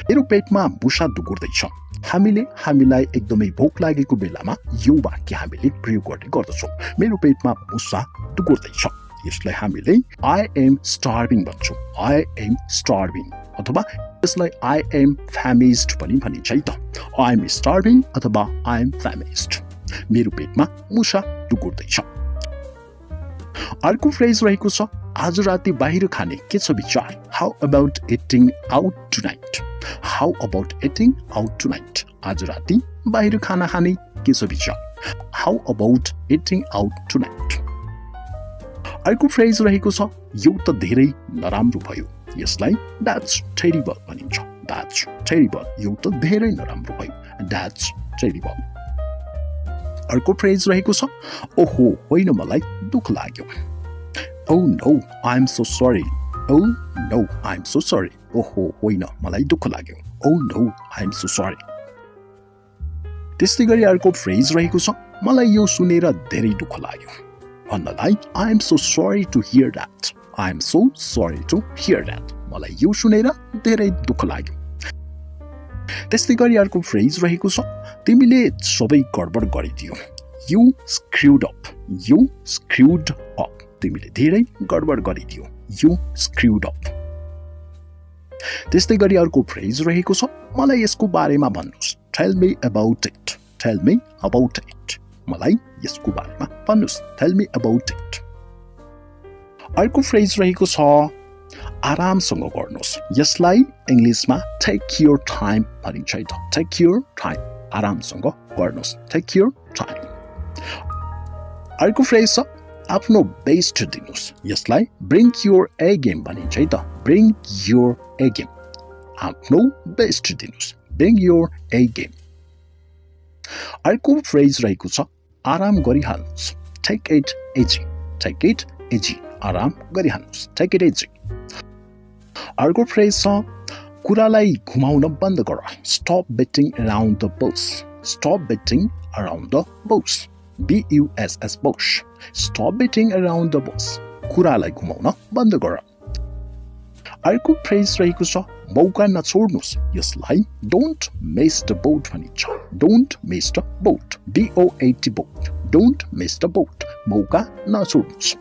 मेरो पेटमा मुसा दुगुर्दैछ हामीले हामीलाई एकदमै भोक लागेको बेलामा यो वाक्य हामीले प्रयोग गर्ने गर्दछौँ मेरो पेटमा मुसा दुगुर्दैछ यसलाई हामीले I am starving भन्छौँ I am starving अथवा यसलाई I am famished पनि भनिन्छ है त I am starving अथवा I am famished मेरो पेटमा मुसा दुगुर्दैछ अर्को फ्रेज रहेको छ आज राति बाहिर खाने के छ विचार How about eating out tonight How about eating out tonight आज राति बाहिर खाना खाने के छ विचार How about eating out tonight अर्को फ्रेज रहेको छ यो त धेरै नराम्रो भयो यसलाई That's terrible भनिन्छ That's terrible यो त धेरै नराम्रो भयो That's terrible अर्को फ्रेज रहेको छ ओहो होइन मलाई दुःख लाग्यो Oh no, I'm so sorry. Oh no, I'm so sorry. ओहो होइन मलाई दुःख लाग्यो Oh no, I'm so sorry. त्यस्तै गरी अर्को फ्रेज रहेको छ मलाई यो सुनेर धेरै दुःख लाग्यो भन्नलाई I am so sorry to hear that. I am so sorry to hear that. मलाई यो सुनेर धेरै दुःख लाग्यो त्यस्तै गरी अर्को फ्रेज रहेको छ तिमीले सबै गडबड गरिदियो You screwed up. You screwed up. तिमीले धेरै गडबड गरिदियो You screwed up. त्यस्तै गरी अर्को फ्रेज रहेको छ मलाई यसको बारेमा भन्नुस् Tell me about it. Tell me about it. मलाई यसको बारेमा भन्नुस् Tell me about it. अर्को फ्रेज रहेको छ आरामसँग गर्नुस् यसलाई इङ्ग्लिसमा Take your time भनिन्छ है त Take your time. आरामसँग गर्नुस् Take your time. अर्को फ्रेज छ आफ्नो बेस्ट दिनुस् यसलाई Bring your A game भनिन्छ है त Bring your A game. आफ्नो बेस्ट दिनुस् Bring your A game. अर्को फ्रेज रहेको छ आराम गरिहाल्नुस् Take it easy. Take it easy. आराम गरिहाल्नुस् Take it easy. अर्को फ्रेज छ कुरालाई घुमाउन बन्द गर Stop beating around the bush. Stop beating around the bush. B-U-S-S bush. Stop beating around the bush. कुरालाई घुमाउन बन्द गर अर्को फ्रेज रहेको छ मौका नछोड्नुस् यसलाई Don't miss the boat भनिन्छ Don't miss the boat. B-O-A-T boat. Don't miss the boat. मौका नछोड्नुस्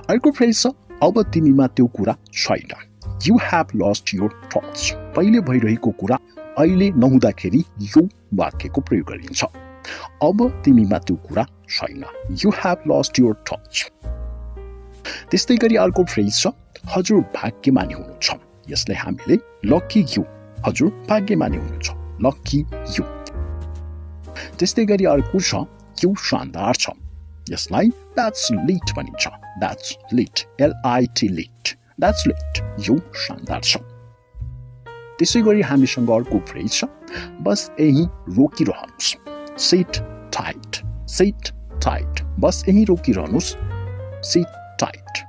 अर्को फ्रेज छ अब तिमीमा त्यो कुरा छैन You have lost your touch. पहिले भइरहेको कुरा अहिले नहुँदाखेरि यो वाक्यको प्रयोग गरिन्छ अब तिमीमा त्यो कुरा छैन You have lost your touch. त्यस्तै गरी अर्को फ्रेज छ हजुर भाग्यमानी हुनुहुन्छ यसलाई हामीले Lucky you. हजुर भाग्यमानी हुनुहुन्छ Lucky you. त्यस्तै गरी अर्को छ यो शानदार छ यसलाई That's lit भनिन्छ That's lit. L-I-T lit. That's lit. यो शानदार छ त्यसै गरी हामीसँग अर्को फ्रेज छ बस यही रोकिरहनुस् Sit tight. Sit tight. बस यही रोकिरहनुस् Sit tight.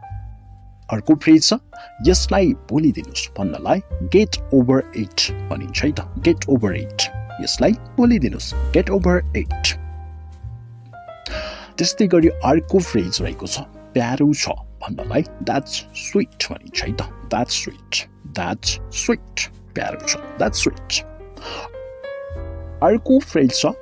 अर्को फ्रेज छ यसलाई बोलिदिनुस् भन्नलाई Get over it भनिन्छ है त Get over it. यसलाई बोलिदिनुस् Get over it. त्यस्तै गरी अर्को फ्रेज रहेको छ प्यारो छ भन्नलाई That's sweet भनिन्छ है त That's sweet. That's sweet. प्यारो छ That's sweet. अर्को फ्रेज छ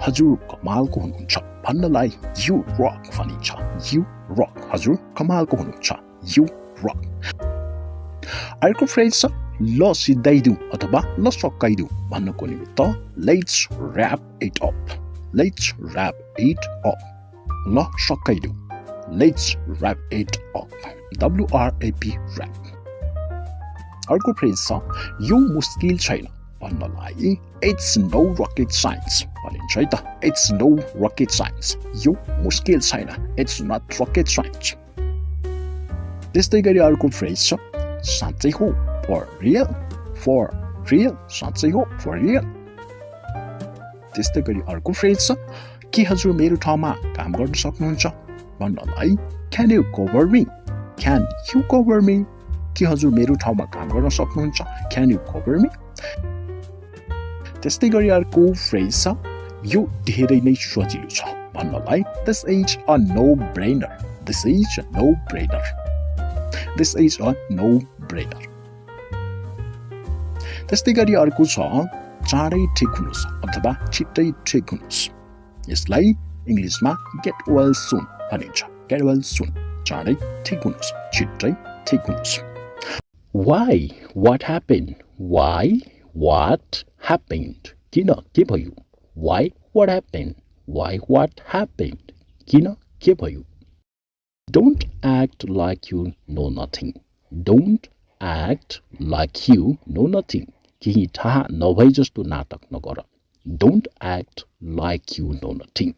हजुर कमालको हुनुहुन्छ भन्नलाई You rock भनिन्छ You rock. हजुर कमालको हुनुहुन्छ You rock. अर्को फ्रेज छ ल सिधाइदिउँ अथवा ल सकाइदिउँ भन्नको निमित्त Let's wrap it up. Let's wrap it up. ल सकाइदिउँ Let's wrap it up. W-R-A-P wrap. अर्को फ्रेज छ यो मुस्किल छैन भन्नलाई It's no rocket science भनिन्छ है त It's no rocket science. यो मुस्किल छैन It's not rocket science. त्यस्तै गरी अर्को फ्रेज छ साँच्चै हो For real. For real. साँच्चै हो For real. त्यस्तै गरी अर्को फ्रेज छ के हजुर मेरो ठाउँमा काम गर्न सक्नुहुन्छ भन्नलाई Can you cover me? Can you cover me? के हजुर मेरो ठाउँमा काम गर्न सक्नुहुन्छ Can you cover me? त्यस्तै गरी अर्को फ्रेज छ यो धेरै नै सजिलो छ भन्नलाई This is a no-brainer. This is a no-brainer. This is a no-brainer. त्यस्तै गरी अर्को छ चाँडै ठिक हुनुस् अथवा छिट्टै ठिक हुनुस्। यसलाई इङ्ग्लिसमा गेट वेल सुन भनिन्छ। गेट वेल सुन, चाँडै ठिक हुनुस्, छिट्टै ठिक हुनुस्। Why? What happened? Why? What happened? किन के भयो? Why? What happened? Why? What happened? किन के भयो? Don't act like you know nothing. Don't act like you know nothing. केही थाहा नभए जस्तो नाटक नगर। Don't act like you know nothing.